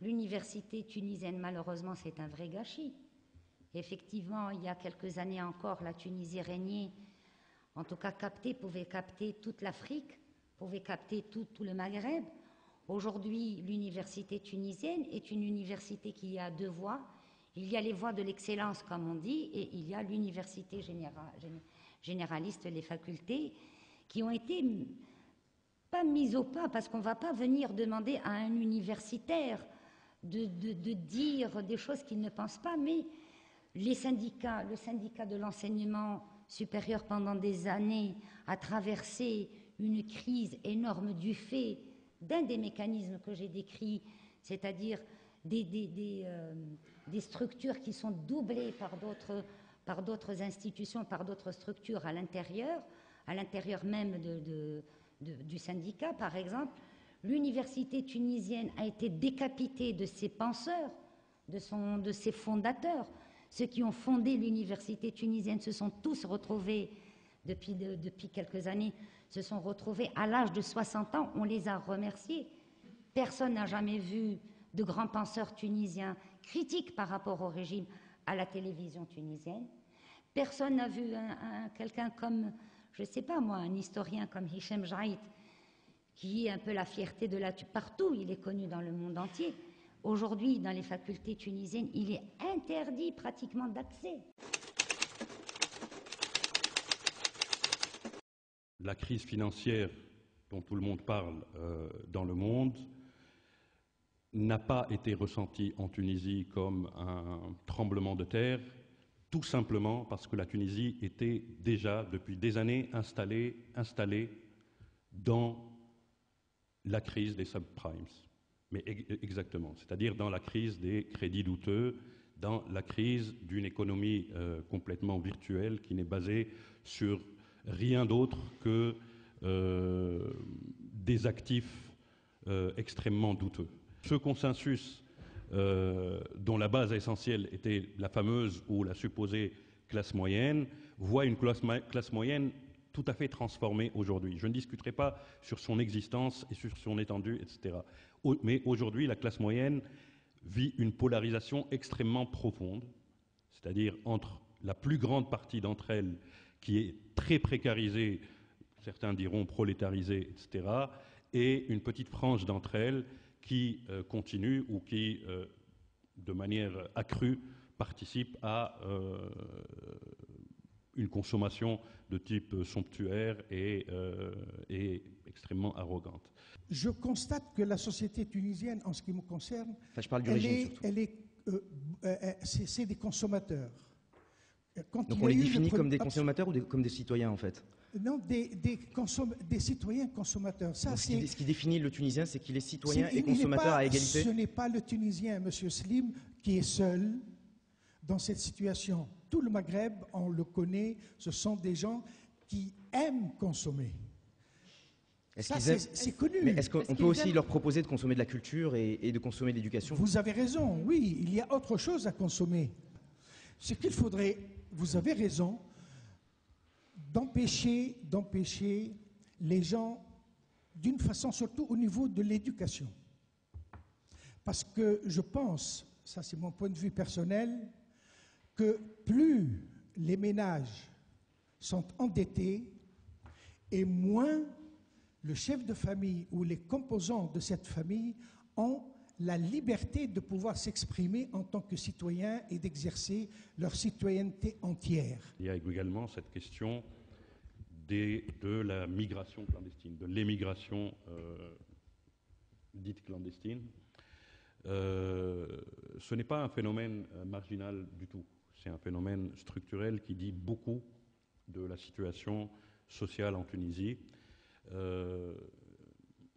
l'université tunisienne, malheureusement, c'est un vrai gâchis. Effectivement, il y a quelques années encore, la Tunisie régnait, en tout cas pouvait capter toute l'Afrique, pouvait capter tout le Maghreb. Aujourd'hui, l'université tunisienne est une université qui a deux voies. Il y a les voies de l'excellence, comme on dit, et il y a l'université généraliste, les facultés, qui ont été pas mises au pas, parce qu'on ne va pas venir demander à un universitaire de dire des choses qu'il ne pense pas, mais les syndicats, le syndicat de l'enseignement supérieur pendant des années a traversé une crise énorme du fait d'un des mécanismes que j'ai décrits, c'est-à-dire des structures qui sont doublées par d'autres institutions, par d'autres structures à l'intérieur même du syndicat, par exemple. L'université tunisienne a été décapitée de ses penseurs, de ses fondateurs. Ceux qui ont fondé l'université tunisienne se sont tous retrouvés, depuis quelques années, se sont retrouvés à l'âge de 60 ans. On les a remerciés. Personne n'a jamais vu de grands penseurs tunisiens critiques par rapport au régime à la télévision tunisienne. Personne n'a vu quelqu'un comme, je ne sais pas moi, un historien comme Hichem Jaït, qui est un peu la fierté de la... Partout, il est connu dans le monde entier. Aujourd'hui, dans les facultés tunisiennes, il est interdit pratiquement d'accès. La crise financière dont tout le monde parle dans le monde n'a pas été ressentie en Tunisie comme un tremblement de terre, tout simplement parce que la Tunisie était déjà, depuis des années, installée dans la crise des subprimes. Mais exactement, c'est-à-dire dans la crise des crédits douteux, dans la crise d'une économie complètement virtuelle qui n'est basée sur rien d'autre que des actifs extrêmement douteux. Ce consensus dont la base essentielle était la fameuse ou la supposée classe moyenne, voit une classe moyenne tout à fait transformée aujourd'hui. Je ne discuterai pas sur son existence et sur son étendue, etc. Mais aujourd'hui, la classe moyenne vit une polarisation extrêmement profonde, c'est-à-dire entre la plus grande partie d'entre elles qui est très précarisée, certains diront prolétarisée, etc., et une petite frange d'entre elles qui continue ou qui, de manière accrue, participe à une consommation de type somptuaire et extrêmement arrogante. Je constate que la société tunisienne, en ce qui me concerne, enfin, je parle du régime, c'est des consommateurs. Donc on les définit comme des consommateurs ou comme des citoyens, en fait? Non, des citoyens consommateurs. Ça, ce qui définit le Tunisien, c'est qu'il est citoyen et consommateur à égalité? Ce n'est pas le Tunisien, Monsieur Slim, qui est seul dans cette situation. Tout le Maghreb, on le connaît, ce sont des gens qui aiment consommer. C'est connu. Mais est-ce qu'on peut aussi leur proposer de consommer de la culture et de consommer de l'éducation? Vous avez raison, oui, il y a autre chose à consommer. Ce qu'il faudrait, vous avez raison, d'empêcher les gens, d'une façon surtout au niveau de l'éducation. Parce que je pense, ça c'est mon point de vue personnel, que plus les ménages sont endettés et moins le chef de famille ou les composants de cette famille ont la liberté de pouvoir s'exprimer en tant que citoyens et d'exercer leur citoyenneté entière. Il y a également cette question de la migration clandestine, de l'émigration dite clandestine. Ce n'est pas un phénomène marginal du tout. C'est un phénomène structurel qui dit beaucoup de la situation sociale en Tunisie.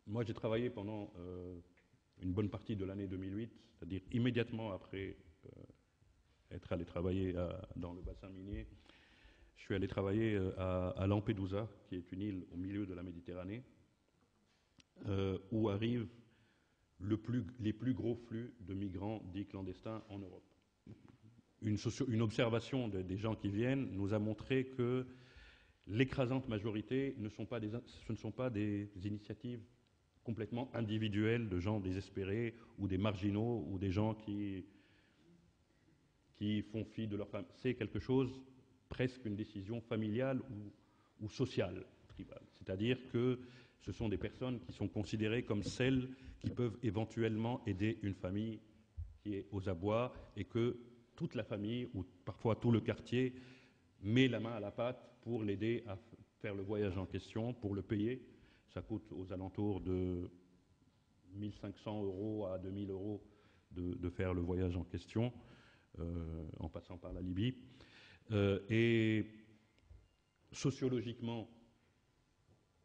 Moi, j'ai travaillé pendant une bonne partie de l'année 2008, c'est-à-dire immédiatement après être allé travailler dans le bassin minier. Je suis allé travailler à Lampedusa, qui est une île au milieu de la Méditerranée, où arrivent les plus gros flux de migrants dits clandestins en Europe. Une observation des gens qui viennent nous a montré que l'écrasante majorité ce ne sont pas des initiatives complètement individuelle de gens désespérés ou des marginaux ou des gens qui font fi de leur femme. C'est quelque chose, presque une décision familiale ou sociale, tribale. C'est-à-dire que ce sont des personnes qui sont considérées comme celles qui peuvent éventuellement aider une famille qui est aux abois et que toute la famille, ou parfois tout le quartier, met la main à la pâte pour l'aider à faire le voyage en question, pour le payer. Ça coûte aux alentours de 1 500 € à 2 000 € de faire le voyage en question, en passant par la Libye. Et sociologiquement,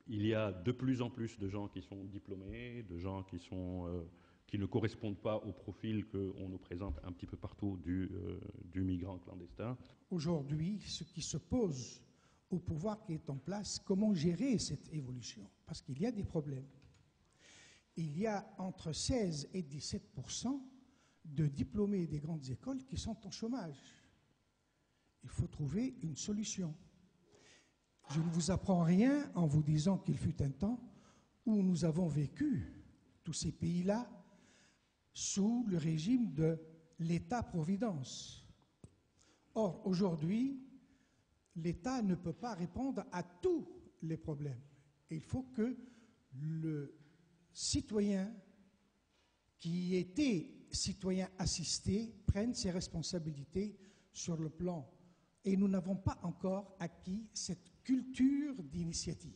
il y a de plus en plus de gens qui sont diplômés, de gens qui ne correspondent pas au profil qu'on nous présente un petit peu partout du migrant clandestin. Aujourd'hui, ce qui se pose au pouvoir qui est en place, comment gérer cette évolution? Parce qu'il y a des problèmes. Il y a entre 16 et 17% de diplômés des grandes écoles qui sont en chômage. Il faut trouver une solution. Je ne vous apprends rien en vous disant qu'il fut un temps où nous avons vécu, tous ces pays-là, sous le régime de l'État-providence. Or, aujourd'hui, l'État ne peut pas répondre à tous les problèmes. Et il faut que le citoyen qui était citoyen assisté prenne ses responsabilités sur le plan. Et nous n'avons pas encore acquis cette culture d'initiative.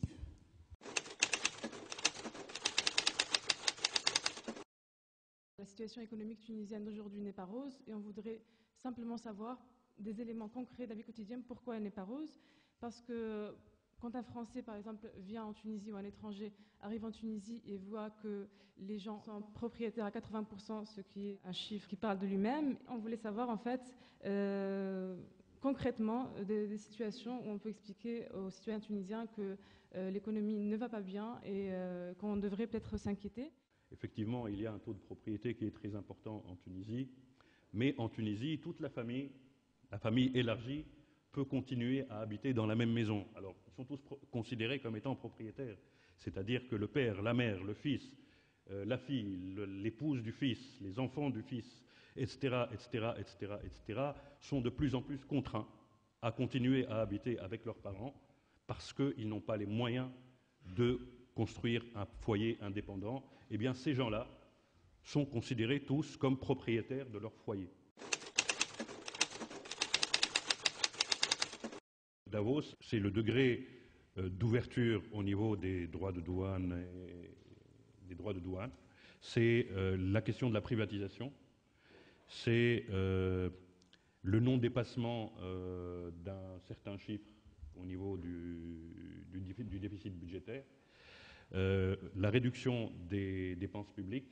La situation économique tunisienne d'aujourd'hui n'est pas rose et on voudrait simplement savoir des éléments concrets de la vie quotidienne, pourquoi elle n'est pas rose. Parce que quand un Français, par exemple, vient en Tunisie ou un étranger arrive en Tunisie et voit que les gens sont propriétaires à 80%, ce qui est un chiffre qui parle de lui-même, on voulait savoir en fait concrètement des situations où on peut expliquer aux citoyens tunisiens que l'économie ne va pas bien et qu'on devrait peut-être s'inquiéter. Effectivement, il y a un taux de propriété qui est très important en Tunisie, mais en Tunisie, toute la famille élargie, peut continuer à habiter dans la même maison. Alors, ils sont tous considérés comme étant propriétaires, c'est-à-dire que le père, la mère, le fils, la fille, l'épouse du fils, les enfants du fils, etc., sont de plus en plus contraints à continuer à habiter avec leurs parents parce qu'ils n'ont pas les moyens de construire un foyer indépendant. Eh bien, ces gens-là sont considérés tous comme propriétaires de leur foyer. Davos, c'est le degré d'ouverture au niveau des droits de douane. C'est la question de la privatisation. C'est le non-dépassement d'un certain chiffre au niveau du déficit budgétaire. La réduction des dépenses publiques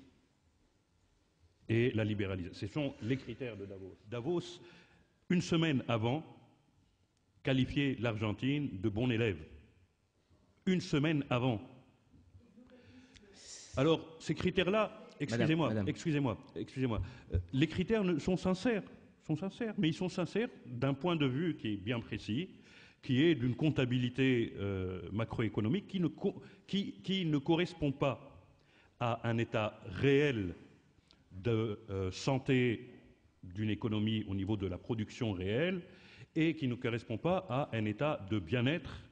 et la libéralisation. Ce sont les critères de Davos. Davos, une semaine avant, qualifiait l'Argentine de bon élève. Une semaine avant. Alors, ces critères-là, excusez-moi, les critères sont sincères, mais ils sont sincères d'un point de vue qui est bien précis, qui est d'une comptabilité macroéconomique qui ne correspond pas à un état réel de santé d'une économie au niveau de la production réelle et qui ne correspond pas à un état de bien-être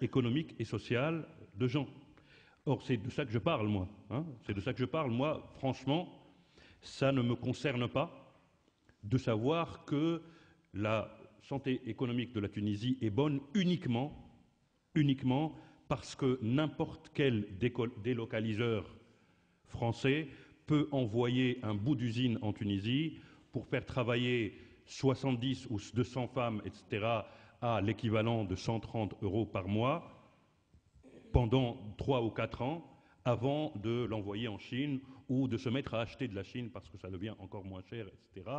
économique et social de gens. Or, c'est de ça que je parle, moi. C'est de ça que je parle. Moi, franchement, ça ne me concerne pas de savoir que la santé économique de la Tunisie est bonne uniquement parce que n'importe quel délocaliseur français peut envoyer un bout d'usine en Tunisie pour faire travailler 70 ou 200 femmes, etc., à l'équivalent de 130 € par mois pendant 3 ou 4 ans avant de l'envoyer en Chine ou de se mettre à acheter de la Chine parce que ça devient encore moins cher, etc.